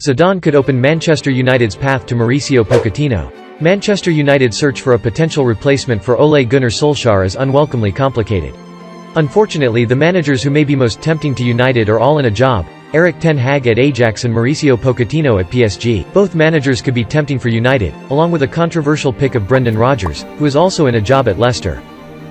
Zidane could open Manchester United's path to Mauricio Pochettino. Manchester United's search for a potential replacement for Ole Gunnar Solskjaer is unwelcomely complicated. Unfortunately, the managers who may be most tempting to United are all in a job: Erik ten Hag at Ajax and Mauricio Pochettino at PSG. Both managers could be tempting for United, along with a controversial pick of Brendan Rodgers, who is also in a job at Leicester.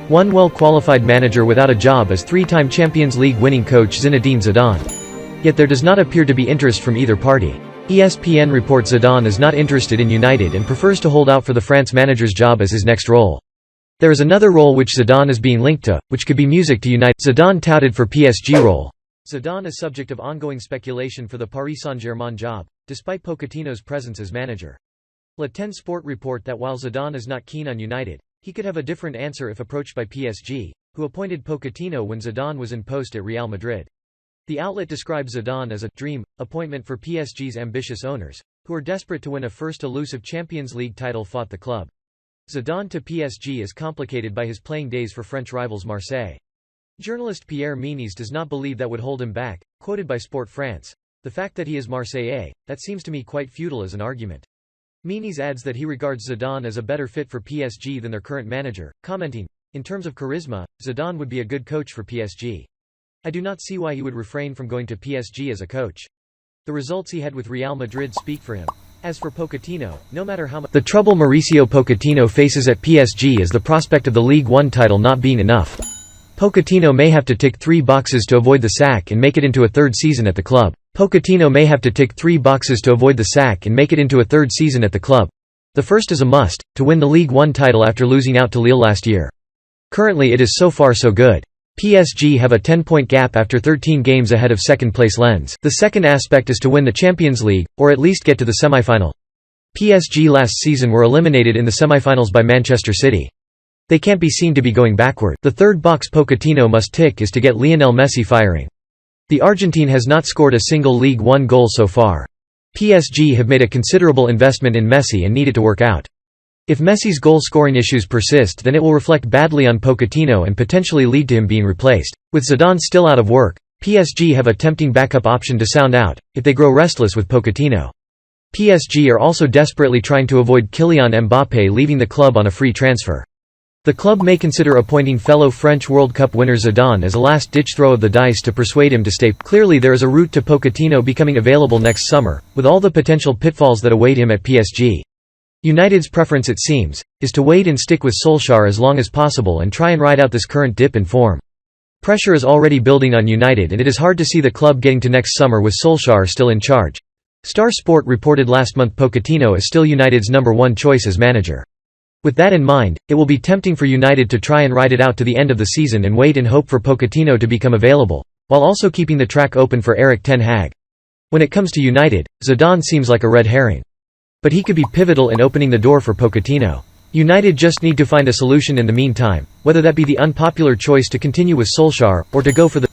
One well-qualified manager without a job is three-time Champions League winning coach Zinedine Zidane. Yet there does not appear to be interest from either party. ESPN reports Zidane is not interested in United and prefers to hold out for the France manager's job as his next role. There is another role which Zidane is being linked to, which could be music to United. Zidane touted for PSG role. Zidane is subject of ongoing speculation for the Paris Saint-Germain job, despite Pochettino's presence as manager. Le Temps Sport report that while Zidane is not keen on United, he could have a different answer if approached by PSG, who appointed Pochettino when Zidane was in post at Real Madrid. The outlet describes Zidane as a «dream» appointment for PSG's ambitious owners, who are desperate to win a first elusive Champions League title fought the club. Zidane to PSG is complicated by his playing days for French rivals Marseille. Journalist Pierre Ménez does not believe that would hold him back, quoted by Sport France. The fact that he is Marseillais, that seems to me quite futile as an argument. Ménez adds that he regards Zidane as a better fit for PSG than their current manager, commenting, "In terms of charisma, Zidane would be a good coach for PSG. I do not see why he would refrain from going to PSG as a coach. The results he had with Real Madrid speak for him. As for Pochettino, no matter how much..." The trouble Mauricio Pochettino faces at PSG is the prospect of the Ligue 1 title not being enough. Pochettino may have to tick 3 boxes to avoid the sack and make it into a third season at the club. The first is a must, to win the Ligue 1 title after losing out to Lille last year. Currently it is so far so good. PSG have a 10-point gap after 13 games ahead of second-place Lens. The second aspect is to win the Champions League, or at least get to the semi-final. PSG last season were eliminated in the semi-finals by Manchester City. They can't be seen to be going backward. The third box Pochettino must tick is to get Lionel Messi firing. The Argentine has not scored a single Ligue 1 goal so far. PSG have made a considerable investment in Messi and need it to work out. If Messi's goal-scoring issues persist, then it will reflect badly on Pochettino and potentially lead to him being replaced. With Zidane still out of work, PSG have a tempting backup option to sound out, if they grow restless with Pochettino. PSG are also desperately trying to avoid Kylian Mbappé leaving the club on a free transfer. The club may consider appointing fellow French World Cup winner Zidane as a last-ditch throw of the dice to persuade him to stay. Clearly there is a route to Pochettino becoming available next summer, with all the potential pitfalls that await him at PSG. United's preference, it seems, is to wait and stick with Solskjaer as long as possible and try and ride out this current dip in form. Pressure is already building on United and it is hard to see the club getting to next summer with Solskjaer still in charge. Star Sport reported last month Pochettino is still United's #1 choice as manager. With that in mind, it will be tempting for United to try and ride it out to the end of the season and wait and hope for Pochettino to become available, while also keeping the track open for Erik ten Hag. When it comes to United, Zidane seems like a red herring. But he could be pivotal in opening the door for Pochettino. United just need to find a solution in the meantime, whether that be the unpopular choice to continue with Solskjaer, or to go for the